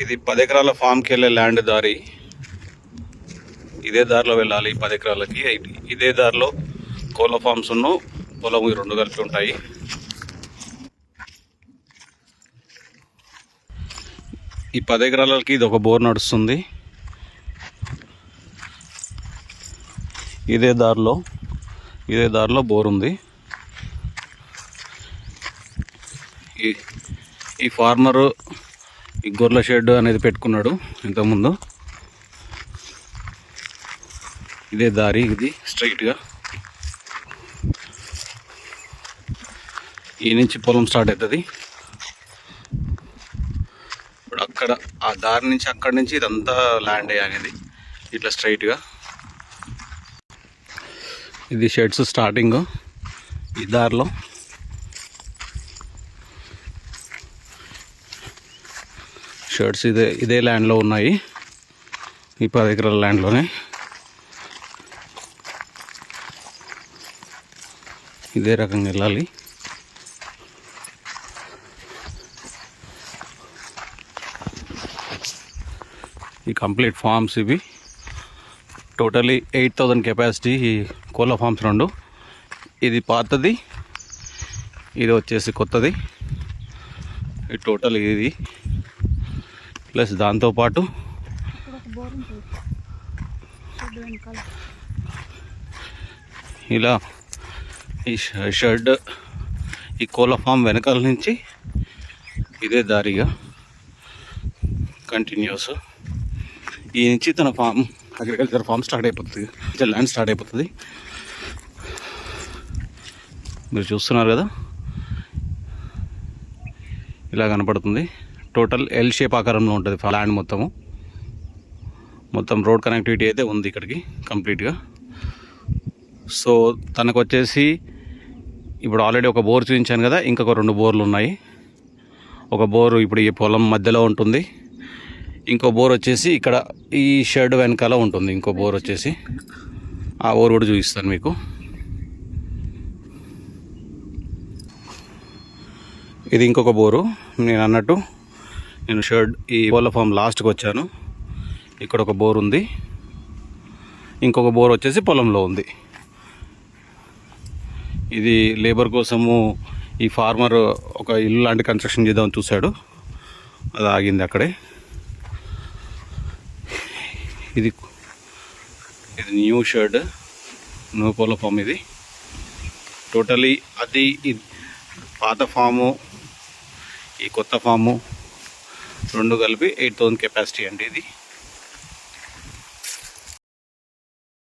ఇది 10 ఎకరాల ఫామ్కి వెళ్ళే ల్యాండ్ దారి. ఇదే దారిలో వెళ్ళాలి 10 ఎకరాలకి. ఇదే దారిలో కోళ్ళ ఫామ్స్ పొలం 2 కలిపి ఉంటాయి. ఈ 10 ఎకరాలకి ఇది ఒక బోర్ నడుస్తుంది. ఇదే దారిలో బోర్ ఉంది. ఈ ఫార్మరు ఈ గొర్రెల షెడ్ అనేది పెట్టుకున్నాడు ఇంతకుముందు. ఇదే దారి, ఇది స్ట్రైట్గా ఈ నుంచి పొలం స్టార్ట్ అవుతుంది. ఇప్పుడు అక్కడ ఆ దారి నుంచి అక్కడి నుంచి ఇదంతా ల్యాండ్ అనేది ఇట్లా స్ట్రైట్గా. ఇది షెడ్స్ స్టార్టింగ్ ఈ దారిలో. షెడ్స్ ఇదే ల్యాండ్లో ఉన్నాయి, ఈ 10 ఎకరాల ల్యాండ్లోనే. ఇదే రకంగా వెళ్ళాలి. ఈ కంప్లీట్ ఫార్మ్స్ ఇవి. టోటలీ 8,000 కెపాసిటీ ఈ కోళ్ళ ఫార్మ్స్ 2. ఇది పాతది, ఇది వచ్చేసి కొత్తది. ఈ టోటల్ ఇది ప్లస్ దాంతోపాటు ఇలా ఈ షెడ్ ఈ కోళ్ళ ఫామ్ వెనకాల నుంచి ఇదే దారిగా కంటిన్యూస్ ఈ నుంచి తన ఫామ్ అగ్రికల్చర్ ఫామ్ స్టార్ట్ అయిపోతుంది, ల్యాండ్ స్టార్ట్ అయిపోతుంది. మీరు చూస్తున్నారు కదా, ఇలా కనపడుతుంది. టోటల్ ఎల్ షేప్ ఆకారంలో ఉంటుంది ల్యాండ్ మొత్తం రోడ్ కనెక్టివిటీ అయితే ఉంది ఇక్కడికి కంప్లీట్గా. సో తనకు వచ్చేసి ఇప్పుడు ఆల్రెడీ ఒక బోర్ చూపించాను కదా, ఇంకొక 2 బోర్లు ఉన్నాయి. ఒక బోరు ఇప్పుడు ఈ పొలం మధ్యలో ఉంటుంది, ఇంకో బోర్ వచ్చేసి ఇక్కడ ఈ షెడ్ వెనకాల ఉంటుంది. ఇంకో బోర్ వచ్చేసి ఆ బోర్ కూడా చూపిస్తాను మీకు. ఇది ఇంకొక బోరు. నేను అన్నట్టు నేను షెడ్ ఈ కోళ్ళ ఫామ్ లాస్ట్కి వచ్చాను. ఇక్కడ ఒక బోర్ ఉంది, ఇంకొక బోర్ వచ్చేసి పొలంలో ఉంది. ఇది లేబర్ కోసము ఈ ఫార్మర్ ఒక ఇల్లు లాంటి కన్స్ట్రక్షన్ చేద్దామని చూశాడు, అది ఆగింది అక్కడే. ఇది న్యూ షెడ్, న్యూ కోళ్ళ ఫామ్. ఇది టోటలీ అది పాత ఫాము ఈ కొత్త ఫాము 2 కలిపి 8,000 కెపాసిటీ అండి ఇది.